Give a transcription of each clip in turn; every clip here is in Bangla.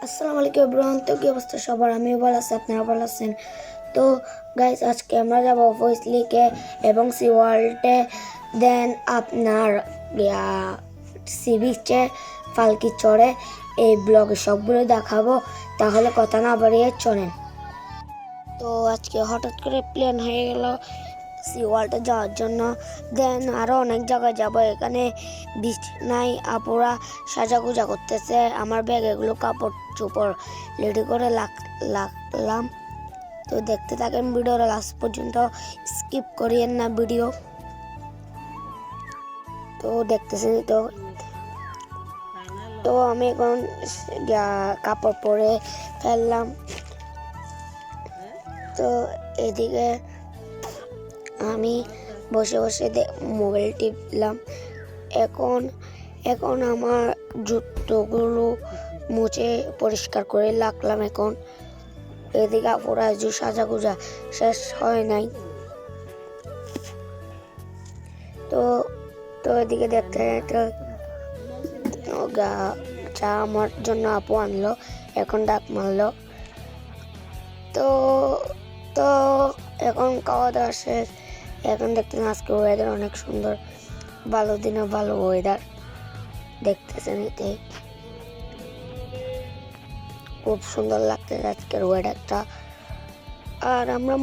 আসসালামু আলাইকুম এভরিওয়ান। তো কি অবস্থা সবার? আমিও ভালো আছি, আপনারা ভালো আছেন? তো গাইস, আজকে আমরা যাবো ভয়েস লিকে এবং সি ওয়ার্ল্ডে, দেন আপনার সি বিচে ফালকি চড়ে এই ব্লগে সবগুলো দেখাবো। তাহলে কথা না বাড়িয়ে চলেন। তো আজকে হঠাৎ করে প্ল্যান হয়ে গেল সি ওয়ার্ল্ডে যাওয়ার জন্য। দেন আরও অনেক জায়গায় যাব। এখানে বিচ নাই, আপুরা সাজাগুজা করতেছে। আমার ব্যাগ এগুলো কাপড় চোপড় রেডি করে রাখলাম। তো দেখতে থাকেন ভিডিওটা লাস্ট পর্যন্ত, স্কিপ করিয়েন না ভিডিও। তো দেখতেছেন তো তো আমি এখন কাপড় পরে ফেললাম। তো এদিকে আমি বসে বসে মোবাইল টিপলাম। এখন এখন আমার জুতোগুলো মুছে পরিষ্কার করে রাখলাম। এখন এদিকে পুরা সাজাগুজা শেষ হয় নাই। তো তো এদিকে দেখতে চা আমার জন্য আপু আনলো, এখন ডাক মারলো। তো তো এখন খাওয়া দাওয়া শেষ। এখন দেখতেছেন আজকে ওয়েদার অনেক সুন্দর, ভালো দিনে ভালো ওয়েদার দেখতেছেন। এতে খুব সুন্দর লাগতেছে আজকের ওয়েদারটা। আর আমরা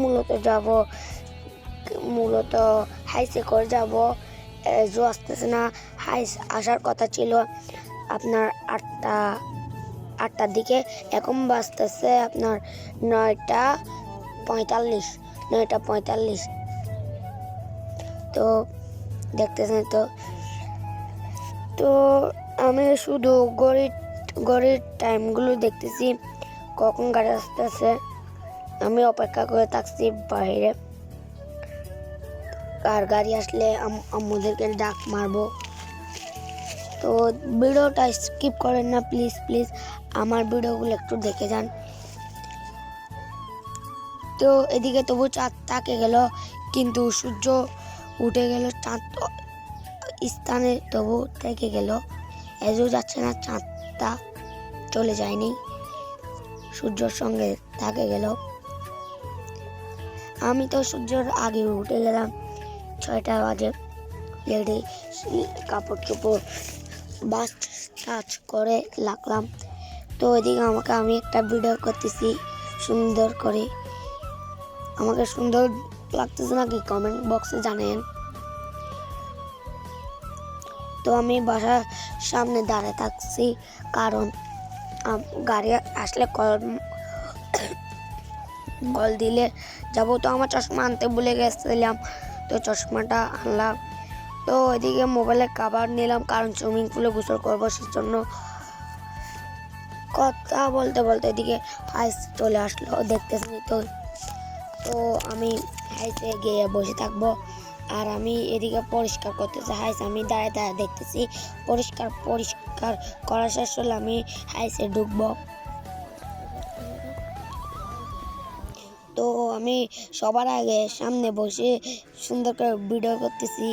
মূলত হাইসে করে যাব। জো আসতেছে না, হাইস আসার কথা ছিল আপনার আটটার দিকে, এখন বাজতেছে আপনার 9:45। তো দেখতেছেন তো আমি শুধু ঘড়ির টাইমগুলো দেখতেছি, কখন গাড়ি আসতেছে। আমি অপেক্ষা করে থাকছি বাইরে, আর গাড়ি আসলে আমাদেরকে ডাক মারবো। তো ভিডিওটা স্কিপ করেন না প্লিজ প্লিজ, আমার ভিডিওগুলো একটু দেখে যান। তো এদিকে তবু চাঁদ থাকে গেল, কিন্তু সূর্য উঠে গেল, চাঁদ স্থানে তবু থেকে গেল। এজও যাচ্ছে না, চাঁদটা চলে যায়নি, সূর্যের সঙ্গে থাকে গেল। আমি তো সূর্যের আগে উঠে গেলাম, 6টা বাজে। রেডি কাপড় চোপড় বাস টাচ করে রাখলাম। তো ওইদিকে আমি একটা ভিডিও করতেছি সুন্দর করে। আমাকে সুন্দর লাগতেছে নাকি কমেন্ট বক্সে জানেন। তো আমি বাসার সামনে দাঁড়িয়ে থাকছি, কারণ গাড়ি আসলে কল দিলে যাবো। তো আমার চশমা আনতে ভুলে গেছিলাম, তো চশমাটা আনলাম। তো ওইদিকে মোবাইলের কভার নিলাম, কারণ সুইমিং পুলে গোসল করবো সেজন্য। কথা বলতে বলতে এদিকে হাইস চলে আসলো, দেখতেছি। তো আমি হাইসে গিয়ে বসে থাকবো, আর আমি এদিকে পরিষ্কার করতেছি হাইস। আমি দাঁড়িয়ে দাঁড়িয়ে দেখতেছি। পরিষ্কার করা শেষ হলে আমি হাইসে ঢুকবো। তো আমি সবার আগে সামনে বসে সুন্দর করে ভিডিও করতেছি।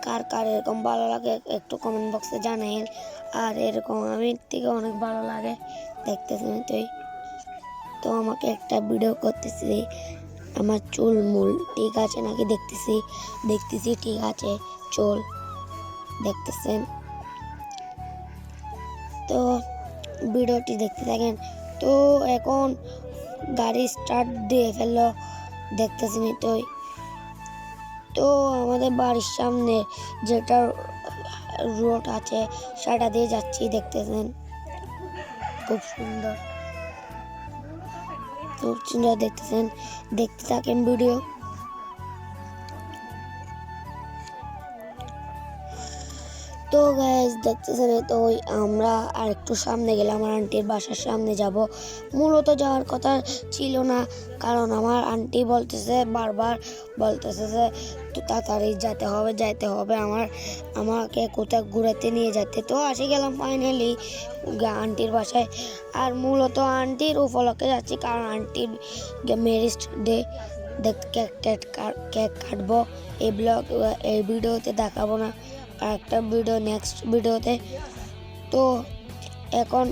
কার কার এরকম ভালো লাগে একটু কমেন্ট বক্সে জানাইন। আর এরকম আমি থেকে অনেক ভালো লাগে দেখতেছেন। তো আমাকে একটা ভিডিও করতেছি, আমার চুল মূল ঠিক আছে নাকি দেখতেছি ঠিক আছে চুল, দেখতেছেন। তো ভিডিওটি দেখতে থাকেন। তো এখন গাড়ি স্টার্ট দিয়ে ফেললো, দেখতেছেন। তো আমাদের বাড়ির সামনে যেটা রোড আছে সেটা দিয়ে যাচ্ছি, দেখতেছেন। খুব সুন্দর দেখতেছেন, দেখতে থাকেন ভিডিও। তো গাইস দেখতেছেন, তো আমরা আর একটু সামনে গেলে আমার আন্টির বাসার সামনে যাব। মূলত যাওয়ার কথা ছিল না, কারণ আমার আন্টি বারবার বলতেছে যে তাড়াতাড়ি যাইতে হবে আমাকে কোথাও ঘুরাতে নিয়ে যেতে। তো আসে গেলাম ফাইনালি আন্টির বাসায়। আর মূলত আন্টির উপলক্ষে যাচ্ছি, কারণ আন্টির ম্যারেজ ডে কেক কাটবো। এই ভিডিওতে দেখাবো না, একটা ভিডিও নেক্সট ভিডিওতে। তো এখন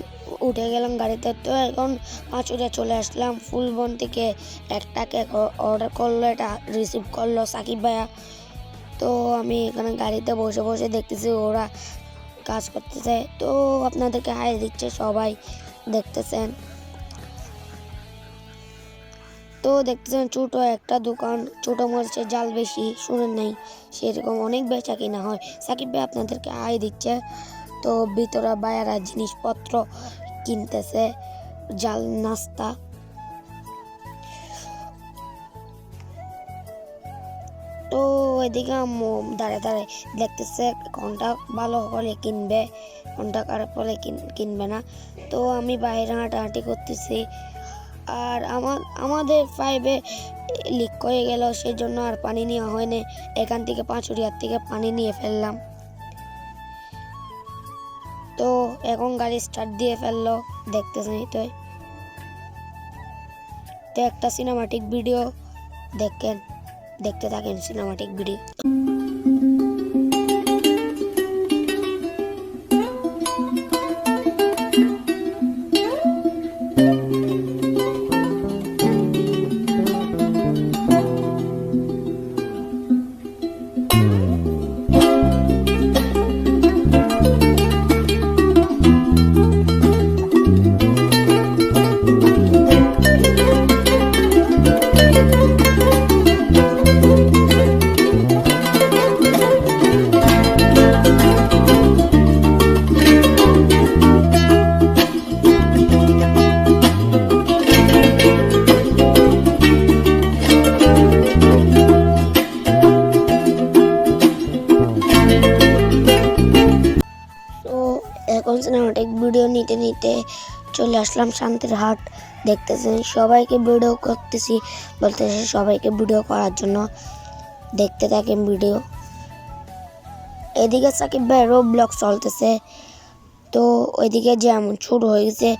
উঠে গেলাম গাড়িতে। তো এখন পাঁচুরে চলে আসলাম ফুলবন থেকে। একটা কেক অর্ডার করলো, এটা রিসিভ করলো সাকিব ভাইয়া। তো আমি এখানে গাড়িতে বসে বসে দেখতেছি ওরা কাজ করতেছে। তো আপনাদেরকে হাই দিচ্ছে, সবাই দেখতেছেন। তো দেখতেছেন ছোট একটা দোকান, ছোট মরিচের জাল বেশি, শুনেন নাই সেরকম অনেক বেচা কিনা হয়। সাকিব ভাই আপনাদেরকে হাই দিচ্ছে। তো ভিতরে বায়ারা জিনিসপত্র কিনতেছে, জাল নাস্তা। তো এদিকে আম্মু দাঁড়িয়ে দাঁড়িয়ে দেখতেছে কোনটা ভালো হলে কিনবে, কোনটা খারাপ হলে কিনবে না। তো আমি বাইরে হাঁটাহাঁটি করতেছি। আর আমাদের পাইপে লিক হয়ে গেল, সেজন্য আর পানি নেওয়া হয়নি। এখান থেকে পাঁচুরিয়ার থেকে পানি নিয়ে ফেললাম। তো এখন গাড়ি স্টার্ট দিয়ে ফেললো, দেখতেছেন তো একটা সিনেমাটিক ভিডিও দেখতে থাকেন সিনেমাটিক ভিডিও। এখন সিনেমাটিক ভিডিও নিতে নিতে চলে আসলাম শান্তির হাট। দেখতেছেন সবাইকে ভিডিও করতেছি, বলতেছে সবাইকে ভিডিও করার জন্য, দেখতে থাকেন ভিডিও। এদিকে সাকিব ভাইয়েরও ব্লগ চলতেছে। তো ওইদিকে যেমন শুরু হয়ে গেছে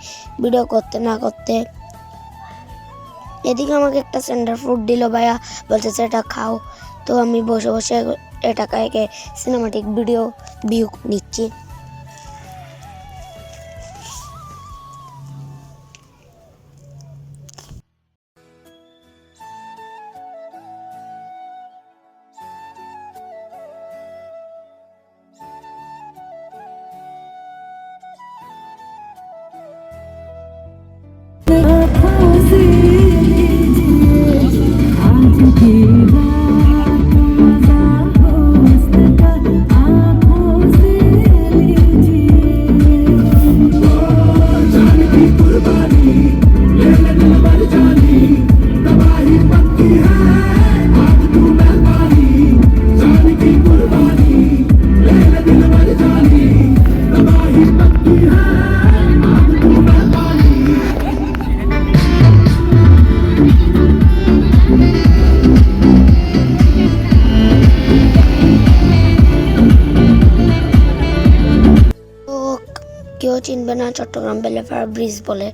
ভিডিও করতে না করতে। এদিকে আমাকে একটা সেন্টার ফ্রুট দিল ভাইয়া, বলতেছে এটা খাও। তো আমি বসে বসে এটা খাইকে সিনেমাটিক ভিডিও ভিউ নিচ্ছি। কেউ চিনবে না, চট্টগ্রাম বেলেপাড়া ব্রিজ বলে।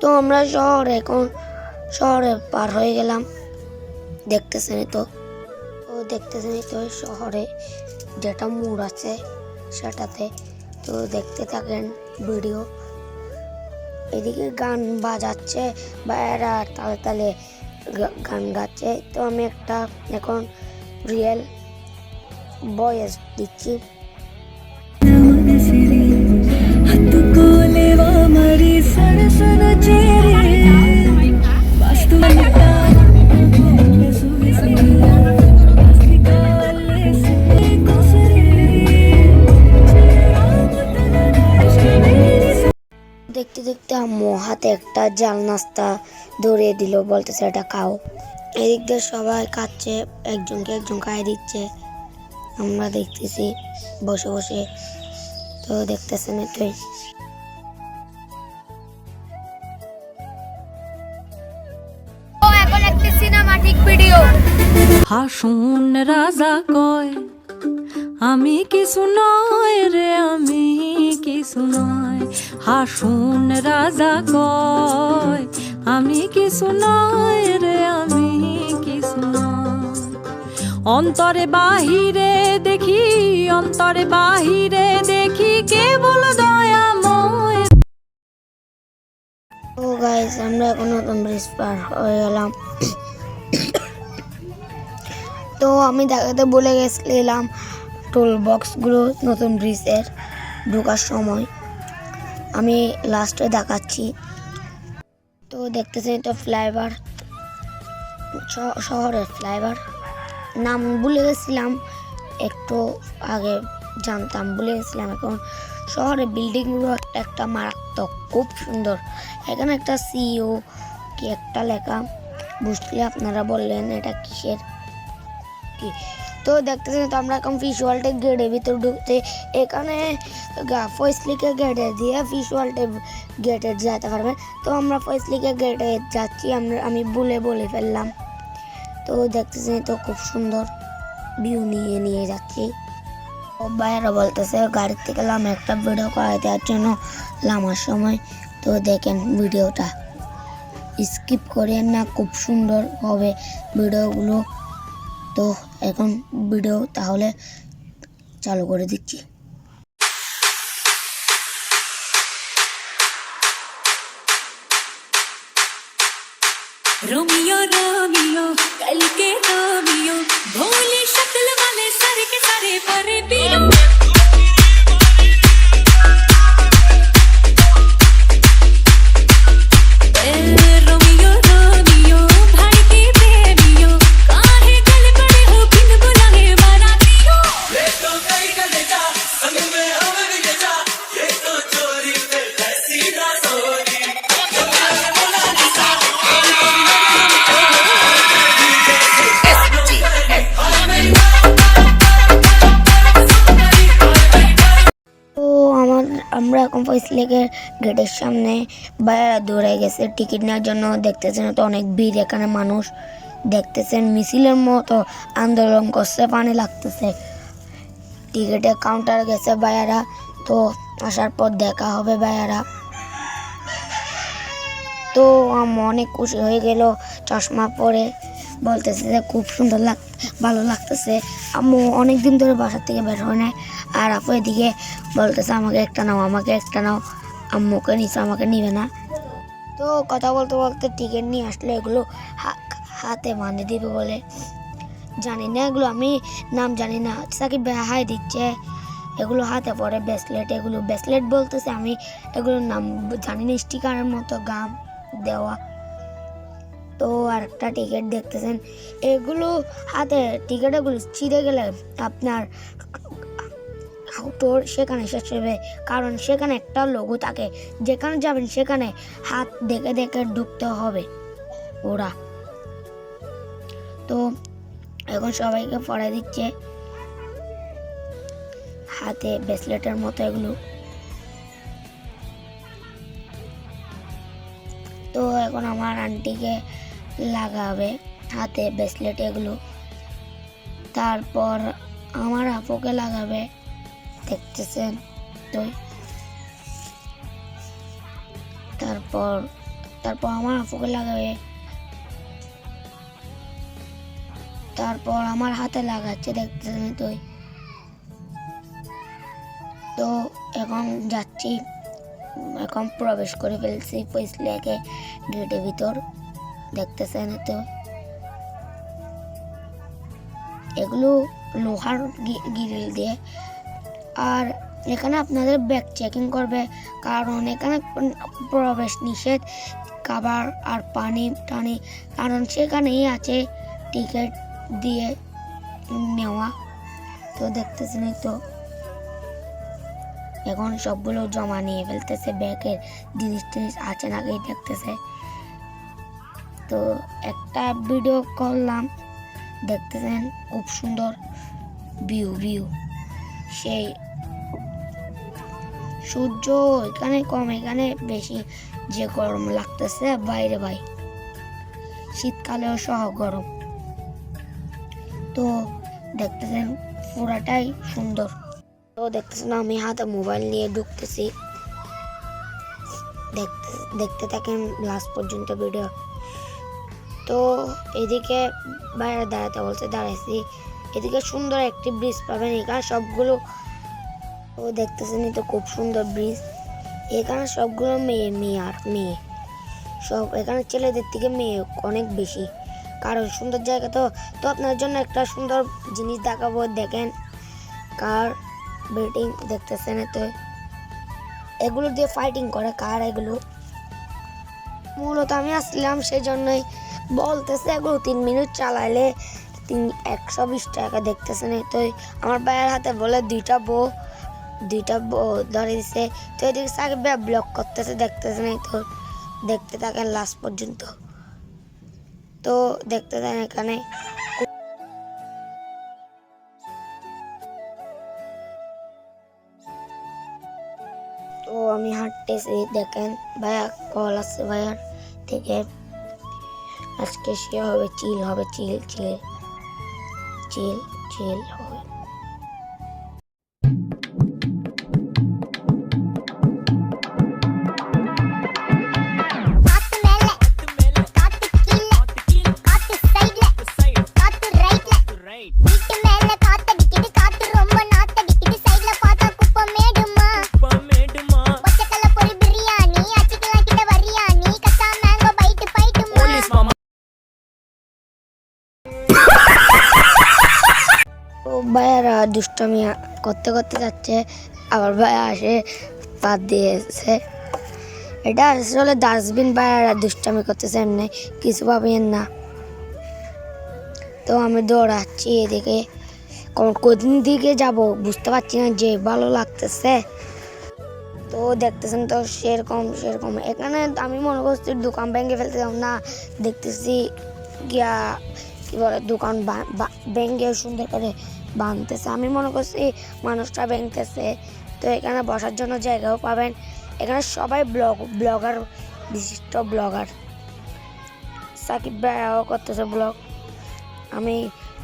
তো আমরা শহরে পার হয়ে গেলাম। দেখতেছেন তো শহরে যেটা মোড় আছে সেটাতে। তো দেখতে থাকেন ভিডিও। এদিকে গান বাজাচ্ছে, বাইরা তালে তালে গান গাচ্ছে। তো আমি একটা এখন রিয়েল ভয়েস দিচ্ছি। দেখতে দেখতে আম্মু হাতে একটা জাল নাস্তা ধরিয়ে দিল, বলতেছে এটা খাও। এদিক দিয়ে সবাই খাচ্ছে, একজন খাইয়ে দিচ্ছে, আমরা দেখতেছি বসে বসে। তো দেখতেছেন তুই এখন একটা সিনেমাটিক ভিডিও। হাসুন রাজা কয় আমি কিছু নয় রে, আমি কিছু নয়। হাসুন রাজা কয় আমি কিছু নয় রে, আমি কিছু নয়। অন্তরে বাহিরে দেখি, অন্তরে বাহিরে দেখি কেবল দয়াময়। তো গাইস আমরা এখন নতুন ব্রিজ পার হয়ে গেলাম। তো আমি দেখাতে বলে গেছিলাম টুল বক্সগুলো নতুন ব্রিজের ঢোকার সময়, আমি লাস্টে দেখাচ্ছি। তো দেখতেছেন তো ফ্লাইওভার, শহরের ফ্লাইওভার, নাম ভুলে গেছিলাম, একটু আগে জানতাম, ভুলে গেছিলাম। এখন শহরের বিল্ডিংগুলো একটা মারাত্মক, খুব সুন্দর। এখানে একটা সিইও কি একটা লেখা, বুঝলে আপনারা বললেন এটা কিসের কি। তো দেখতেছেন তো আমরা এখন ফিশ ওয়ার্ল্ডের গেটের ভিতর ঢুকতে, এখানে ফয়েসলিকে গেটে দিয়ে ফিশ ওয়ার্ল্ডের গেটে যেতে পারবেন। তো আমরা ফয়েসলিকে গেটে যাচ্ছি, আমি বলে ফেললাম। তো দেখতেছেন তো খুব সুন্দর ভিউ নিয়ে যাচ্ছি। বাইরে বলতেছে গাড়ির থেকে লামা একটা ভিডিও করা দেওয়ার জন্য লামার সময়। তো দেখেন ভিডিওটা স্কিপ করেন না, খুব সুন্দর হবে ভিডিওগুলো। তো এখন ভিডিও তাহলে চালু করে দিচ্ছি। रोमियो रोमियो कल के रोमियो, भोली शक्ल वाले सारे के सारे पर पियो। रोमियो रोमियो भाई के प्रेमियो, काहे गल पड़े हो बिन बुलाए बारातियों। ये तो कई गले जा संग में अमर ये जा, ये तो चोरी पे ऐसी ना सोरी। আমরা এখন ফয়েসলেকের গেটের সামনে বাইরে দৌড়ে গেছে টিকিট নেওয়ার জন্য। দেখতেছেন তো অনেক ভিড়, এখানে মানুষ দেখতেছেন মিছিলের মতো আন্দোলন করছে, পানি লাগতেছে। টিকিটের কাউন্টার গেছে বাইরা, তো আসার পর দেখা হবে বাইরা। তো আমি অনেক খুশি হয়ে গেল, চশমা পরে বলতেছে যে খুব সুন্দর ভালো লাগতেছে। আম্মু অনেক দিন ধরে বাসার থেকে বের হয় না, আর আপু এদিকে বলতেছে আমাকে একটা নাও, আমাকে একটা নাও। আম্মুকে নিচে, আমাকে নিবে না। তো কথা বলতে বলতে টিকিট নিয়ে আসলে এগুলো হাতে বাঁধে দিবে বলে, জানি না এগুলো, আমি নাম জানি না। সাকিব ভাই হাই দিচ্ছে, এগুলো হাতে পরে ব্রেসলেট, এগুলো ব্রেসলেট বলতেছে, আমি এগুলোর নাম জানি না। স্টিকারের মতো গাম দেওয়া। তো আর একটা টিকিট দেখতেছেন, এগুলো হাতে টিকিট, এগুলো ছিঁড়ে গেলে আপনার টোর সেখানে শেষ হবে, কারণ সেখানে একটা লোগো থাকে, যেখানে যাবেন সেখানে হাত দেখে দেখে ঢুকতে হবে ওরা। তো এখন সবাইকে পড়াই দিচ্ছে হাতে ব্রেসলেটের মতো এগুলো। তো এখন আমার আন্টিকে লাগাবে হাতে ব্রেসলেট এগুলো, তারপর আমার আপুকে লাগাবে, দেখতেছেন তো। তারপর আমার আপুকে লাগাবে, তারপর আমার হাতে লাগাচ্ছে, দেখতেছেন তো। তো এখন যাচ্ছি, এখন প্রবেশ করে ফেলছি ফয়েসলেকে গেটের ভিতর, দেখতেছেন তো। এগুলো লোহার গ্রিল দিয়ে, আর এখানে আপনাদের ব্যাগ চেকিং করবে, কারণ এখানে প্রবেশ নিষেধ, খাবার আর পানি টানি, কারণ সেখানেই আছে টিকিট দিয়ে নেওয়া। তো দেখতেছেন তো এখন সবগুলো জমা নিয়ে ফেলতেছে, ব্যাগের জিনিস আছে নাকি দেখতেছে। তো একটা ভিডিও করলাম, দেখতেছেন খুব সুন্দর ভিউ। সেই সূর্য এখানে কম, এখানে বেশি, যে গরম লাগতেছে বাইরে ভাই, শীতকালেও সহ গরম। তো দেখতেছেন পুরাটাই সুন্দর। তো দেখতেছেন আমি হাতে মোবাইল নিয়ে ঢুকতেছি, দেখতে থাকেন লাস্ট পর্যন্ত ভিডিও। তো এদিকে বাইরে দাঁড়াতে বলছে, দাঁড়াইছি। এদিকে সুন্দর একটি ব্রিজ পাবেন। এখানে সবগুলো ও দেখতেছেন তো খুব সুন্দর ব্রিজ। এখানে সবগুলো মেয়ে মেয়ে আর মেয়ে সব, এখানে ছেলেদের থেকে মেয়ে অনেক বেশি, কারণ সুন্দর জায়গা তো। তো আপনার জন্য একটা সুন্দর জিনিস দেখাবো, দেখেন কার বেটিং দেখতেছেন তো, এগুলো দিয়ে ফাইটিং করে কার। এগুলো মূলত আমি আসলাম সেই জন্যই বলতেছে, এগুলো 3 মিনিট চালাইলে 120 টাকা দেখতেছেন তো। আমার ভাইয়ের হাতে বলে দুইটা বউ ধরে দিছে। তো এদিকে সাকিব ভাই ব্লক করতেছে, দেখতেছেন তো। দেখতে থাকেন লাস্ট পর্যন্ত। তো দেখতে থাকেন এখানে তো আমি হাঁটতেছি, দেখেন ভাইয়া কল আসছে ভাইয়ার থেকে, আজকে সে হবে চিল হবে, চিল চিল চিল চিল হবে। তো ভাইয়ারা দুষ্টামি করতে করতে যাচ্ছে, আবার ভাইয়া আসে বাদ দিয়েছে। এটা আসলে ডাস্টবিন, ভাইয়ারা দুষ্টামি করতেছে, এমনি কিছু পাবেন না। তো আমি দৌড়াচ্ছি এদিকে, কোন দিকে যাব বুঝতে পারছি না, যে ভালো লাগতেছে। তো দেখতেছেন তো সেরকম এখানে আমি মনে করছি দোকান ভেঙে ফেলতে না, দেখতেছি গিয়া কি বলে দোকান ভেঙে সুন্দর করে বাঁধতেছে। আমি মনে করছি মানুষটা ভেঙতেছে। তো এখানে বসার জন্য জায়গাও পাবেন। এখানে সবাই ব্লগার, বিশিষ্ট ব্লগার। সাকিব ভাইয়াও করতেছে ব্লগ, আমি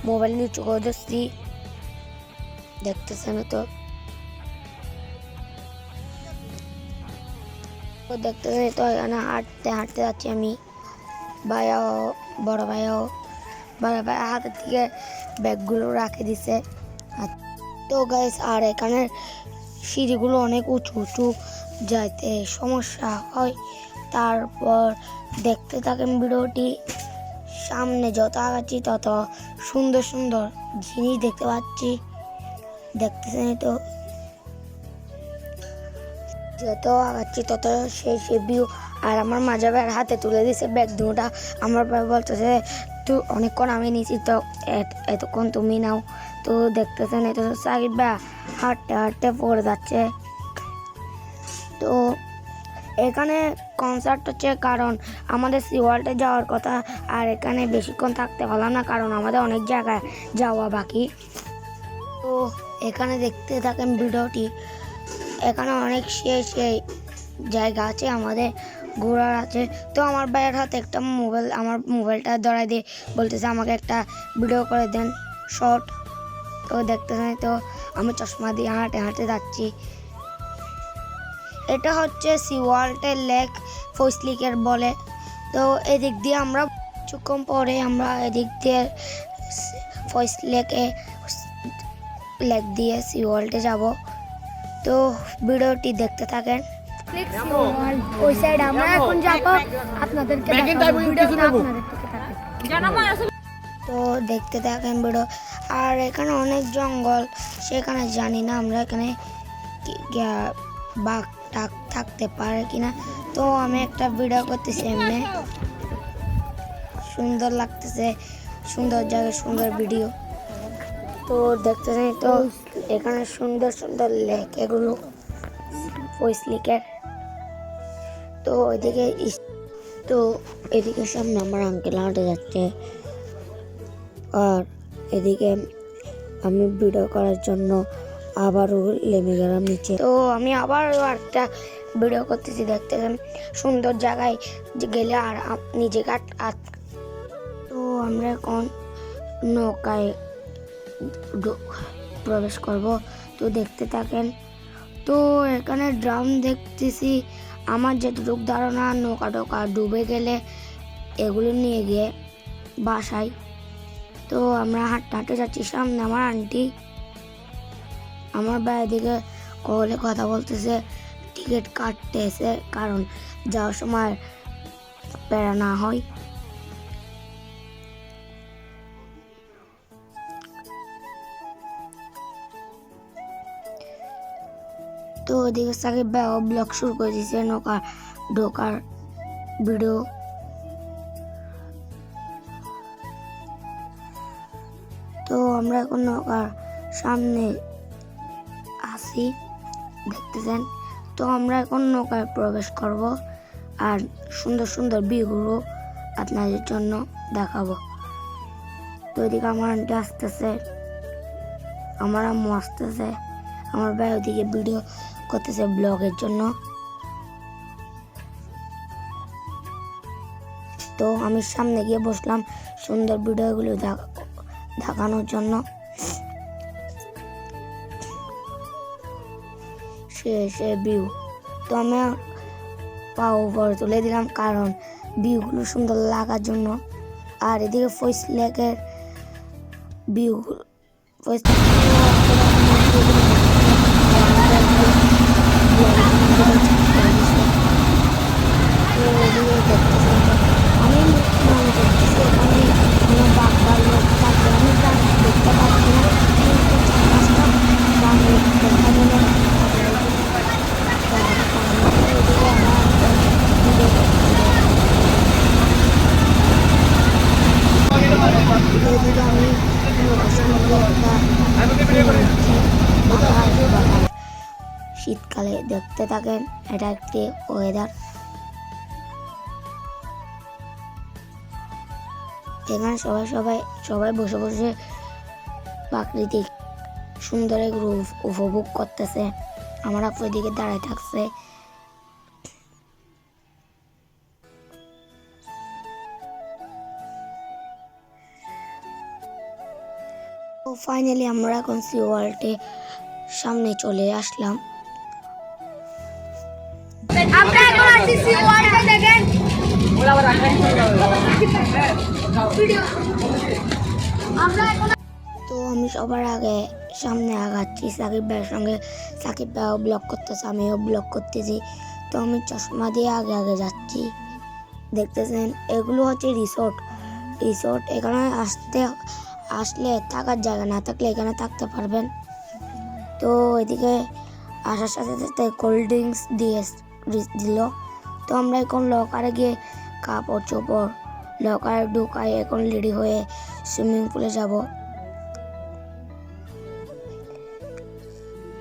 মোবাইল নিচু করে দিচ্ছি, দেখতেছেন তো। দেখতেছেন তো এখানে হাঁটতে হাঁটতে যাচ্ছি আমি, ভাইয়াও বড় ভাইয়াও হাতের থেকে ব্যাগগুলো রাখে দিছে। তো গাইস, আর এখানে সিঁড়িগুলো অনেক উঁচু উঁচু, যাইতে সমস্যা হয়। তারপর দেখতে থাকেন ভিডিওটি, সামনে যত আগাচ্ছি তত সুন্দর সুন্দর জিনিস দেখতে পাচ্ছি, দেখতেছেন তো। যত আগাচ্ছি তত সেই ভিউ। আর আমার মাঝে ভাইয়ের হাতে তুলে দিছে ব্যাগ দুটা। আমার ভাই বলতেছে তুই অনেকক্ষণ আমি নিয়েছি, তো এতক্ষণ তুমি নাও। তো দেখতেছেন এত সাকিব ভাই হাঁটতে হাঁটতে পড়ে যাচ্ছে। তো এখানে কনসার্ট হচ্ছে, কারণ আমাদের সি ওয়ার্ল্ডে যাওয়ার কথা, আর এখানে বেশিক্ষণ থাকতে পারলাম না, কারণ আমাদের অনেক জায়গায় যাওয়া বাকি। তো এখানে দেখতে থাকেন ভিডিওটি, এখানে অনেক সেই জায়গা আছে আমাদের ঘোরার আছে। তো আমার ভাইয়ের হাতে একটা মোবাইল, আমার মোবাইলটা ধরাই দিয়ে বলতেছে আমাকে একটা ভিডিও করে দেন শর্ট। তো দেখতেছেন তো আমি চশমা দিয়ে হাঁটে হাঁটে যাচ্ছি। এটা হচ্ছে সি ওয়ার্ল্ডের লেক, ফয়সলিকের বলে। তো এদিক দিয়ে আমরা কিছুক্ষণ পরে আমরা এদিক দিয়ে ফয়সলেকে লেক দিয়ে সি ওয়ার্ল্ডে যাব। তো ভিডিওটি দেখতে থাকেন। ওই সাইড আমরা এখন যাব, আপনাদেরকে দেখাবো ভিডিওটা, তো দেখতে থাকেন ভিডিও। আর এখানে অনেক জঙ্গল, সেখানে জানি না আমরা এখানে বাঘ টাক থাকতে পারে কিনা। তো আমি একটা ভিডিও করতেছি, এমনি সুন্দর লাগতেছে, সুন্দর জায়গায় সুন্দর ভিডিও। তো দেখতেছেন তো এখানে সুন্দর সুন্দর লেক, এগুলো ফয়সলিকের। তো এদিকে সামনে আমার আঙ্কেল হাঁটে যাচ্ছে, আর এদিকে আমি ভিডিও করার জন্য আবারও নেমে গেলাম নিচে। তো আমি আবারও একটা ভিডিও করতেছি, দেখতেছেন সুন্দর জায়গায় গেলে আর নিজেকে তো আমরা এখন নৌকায় প্রবেশ করব। তো দেখতে থাকেন। তো এখানে ড্রাম দেখতেছি, আমার যেটুকু ধারণা নৌকা টোকা ডুবে গেলে এগুলো নিয়ে গিয়ে বাসায়। তো আমরা হাঁটতে হাঁটতে যাচ্ছি, সামনে আমার আন্টি, আমার ভাই দিকে কলে কথা বলতেছে, টিকিট কাটতেছে কারণ যাওয়ার সময় প্যারা না হয়। তো ওইদিকে সাকিব ভাই ব্লগ শুরু করে দিয়েছে নৌকা ঢোকার ভিডিও। তো আমরা এখন নৌকার সামনে আসি, দেখতেছেন। তো আমরা এখন নৌকায় প্রবেশ করব আর সুন্দর সুন্দর ভিউগুলো আপনাদের জন্য দেখাবো। তো ওইদিকে আমার আন্টি আসতেছে, আমার আম্মু আসতেছে, আমার ভাই ওইদিকে ভিডিও করতেছে ব্লগের জন্য। তো আমি সামনে গিয়ে বসলাম সুন্দর ভিডিওগুলো দেখানোর জন্য। সে ভিউ, তো আমি পা উপরে তুলে দিলাম কারণ ভিউগুলো সুন্দর লাগার জন্য। আর এদিকে ফয়েজ লেকের ভিউ, আমি মনে করতেছি এখানে কোনো বাঘ বা লোক থাকবে, আমি দেখতে পাচ্ছি না, কিন্তু চারপাশটা বাঘের দেখা গেলে শীতকালে দেখতে থাকেন, এটা একটি ওয়েদার। এখানে সবাই বসে বসে প্রাকৃতিক সুন্দর রূপ উপভোগ করতেছে। আমার আপুর দিকে দাঁড়ায় থাকছে। তো ফাইনালি আমরা এখন সি ওয়ার্ল্ডে সামনে চলে আসলাম। আমরা এখন আছি সি ওয়ার্ল্ডে, দেখেন আমরা এখন। তো আমি সবার আগে সামনে আগাচ্ছি সাকিব ভাইয়ের সঙ্গে, সাকিব ভাইও ব্লগ করতেছে, আমিও ব্লগ করতেছি। তো আমি চশমা দিয়ে আগে আগে যাচ্ছি, দেখতেছেন এগুলো হচ্ছে রিসোর্ট। এখানে আসলে থাকার জায়গা না থাকলে এখানে থাকতে পারবেন। তো এদিকে আসার সাথে সাথে কোল্ড ড্রিঙ্কস দিল। তো আমরা এখন লকারে গিয়ে কাপড় চোপড় লকারে ঢুকাই, এখন রেডি হয়ে সুইমিং পুলে যাব।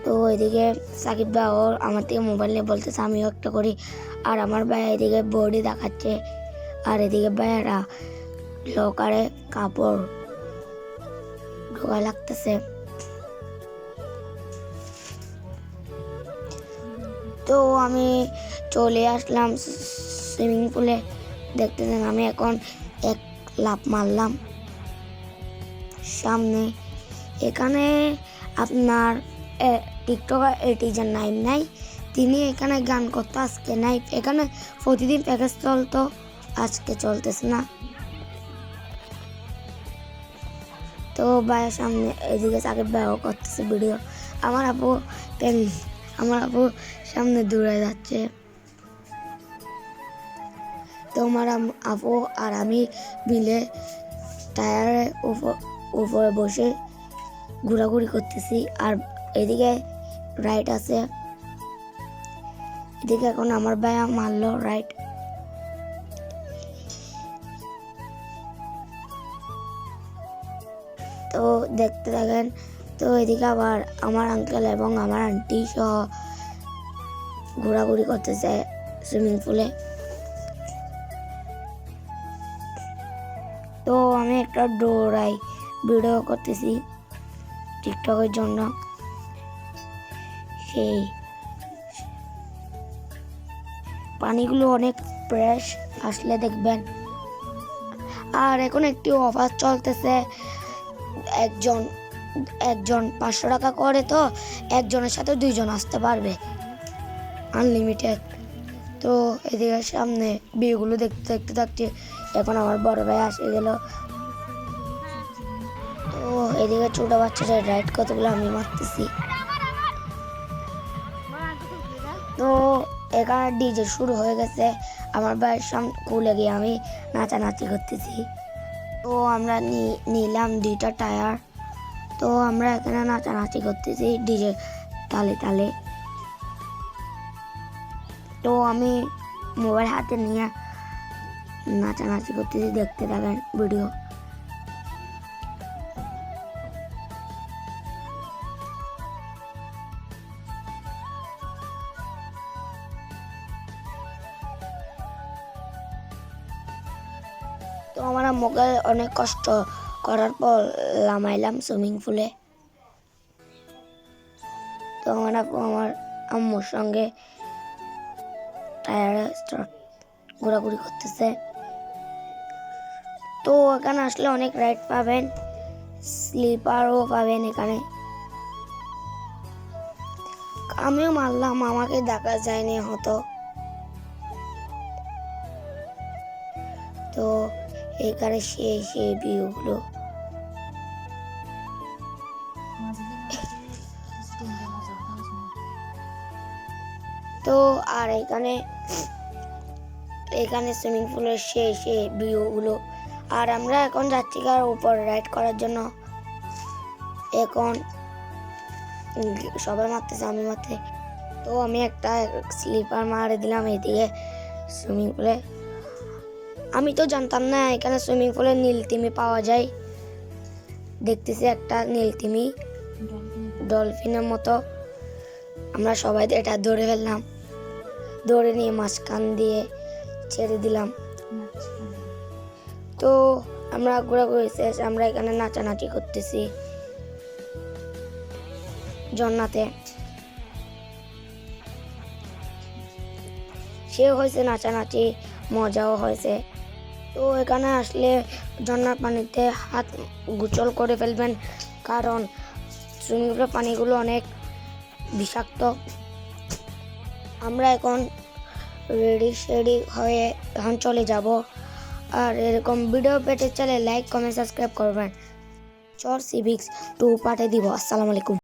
তো এদিকে সাকিব ভাই আমার থেকে মোবাইল নিয়ে বলতেছে আমিও একটা করি, আর আমার ভাই এদিকে বডি দেখাচ্ছে, আর এদিকে ভাইয়েরা লকারে কাপড় ঢোকা লাগতেছে। তো আমি চলে আসলাম সুইমিং পুলে, দেখতেছেন আমি এখন এক লাফ মারলাম সামনে। এখানে আপনার টিকটকার এটিজার নাইম নাই, তিনি এখানে গান করতে আজকে নাই, এখানে প্রতিদিন প্যাকেজ চলতো, আজকে চলতেছে না। তো ভাইয়ের সামনে এদিকে সাকিব ভাইও করতেছে ভিডিও, আমার আপু সামনে দৌড়ে যাচ্ছে। তো আমার আপু আর আমি মিলে টায়ারের উপরে বসে ঘোরাঘুরি করতেছি, আর এদিকে রাইড আছে। এদিকে এখন আমার ভাইয়া মারলো রাইড। তো দেখতে থাকেন। তো এদিকে আবার আমার আঙ্কেল এবং আমার আন্টি সহ ঘোরাঘুরি করতেছে সুইমিং পুলে। তো আমি একটা ডোরাই ভিডিও করতেছি টিকটকের জন্য। সেই পানিগুলো অনেক ফ্রেশ, আসলে দেখবেন। আর এখন একটি অফার চলতেছে, একজন 500 টাকা করে, তো একজনের সাথে 2 জন আসতে পারবে, আনলিমিটেড। তো এদিকে সামনে ভিউগুলো দেখতে থাকছে। এখন আমার বড় ভাই আসে গেল। এদিকে ছোট বাচ্চারা রাইড কতগুলো আমি মারতেছি। তো এখানে ডিজে শুরু হয়ে গেছে, আমার বাড়ির সামনে খুলে গিয়ে আমি নাচানাচি করতেছি। তো আমরা নিলাম 2টা টায়ার। তো আমরা এখানে নাচানাচি করতেছি ডিজে তালে তালে। তো আমি মোবাইল হাতে নিয়ে নাচানাচি করতেছি, দেখতে থাকেন ভিডিও। তো আমরা মোকে অনেক কষ্ট করার পর নামাইলাম সুইমিং পুলে। তো আমার আম্মুর সঙ্গে টায়ারে ঘোরাঘুরি করতেছে। তো এখানে আসলে অনেক রাইড পাবেন, স্লিপারও পাবেন এখানে। আমিও মারলাম, আমাকে দেখা যায়নি হতো। তো এখানে সেই ভিউগুলো। তো আর এখানে সুইমিং পুলের সেই ভিউগুলো। আর আমরা এখন যাচ্ছি কার উপর রাইড করার জন্য। এখন সবাই মারতেছে, আমি মারতে। তো আমি একটা স্লিপার মারে দিলাম এদিকে সুইমিং পুলে। আমি তো জানতাম না এখানে সুইমিং পুলে নীলতিমি পাওয়া যায়। দেখতেছি একটা নীলতিমি ডলফিনের মতো। আমরা সবাই এটা ধরে ফেললাম, ধরে নিয়ে মাঝখান দিয়ে ছেড়ে দিলাম। তো আমরা ঘোরাঘুরি শেষ, আমরা এখানে নাচানাচি করতেছি ঝর্ণাতে। সে হয়েছে নাচানাচি, মজাও হয়েছে। তো এখানে আসলে ঝর্ণার পানিতে হাত গোসল করে ফেলবেন, কারণ সুইমিং পুলের পানিগুলো অনেক বিষাক্ত। আমরা এখন রেডি হয়ে এখন চলে যাব। আর এরকম ভিডিও পেতে চাইলে লাইক কমেন্ট সাবস্ক্রাইব করবেন। চর সিভিক্স 2 পার্টে দিব। আসসালামু আলাইকুম।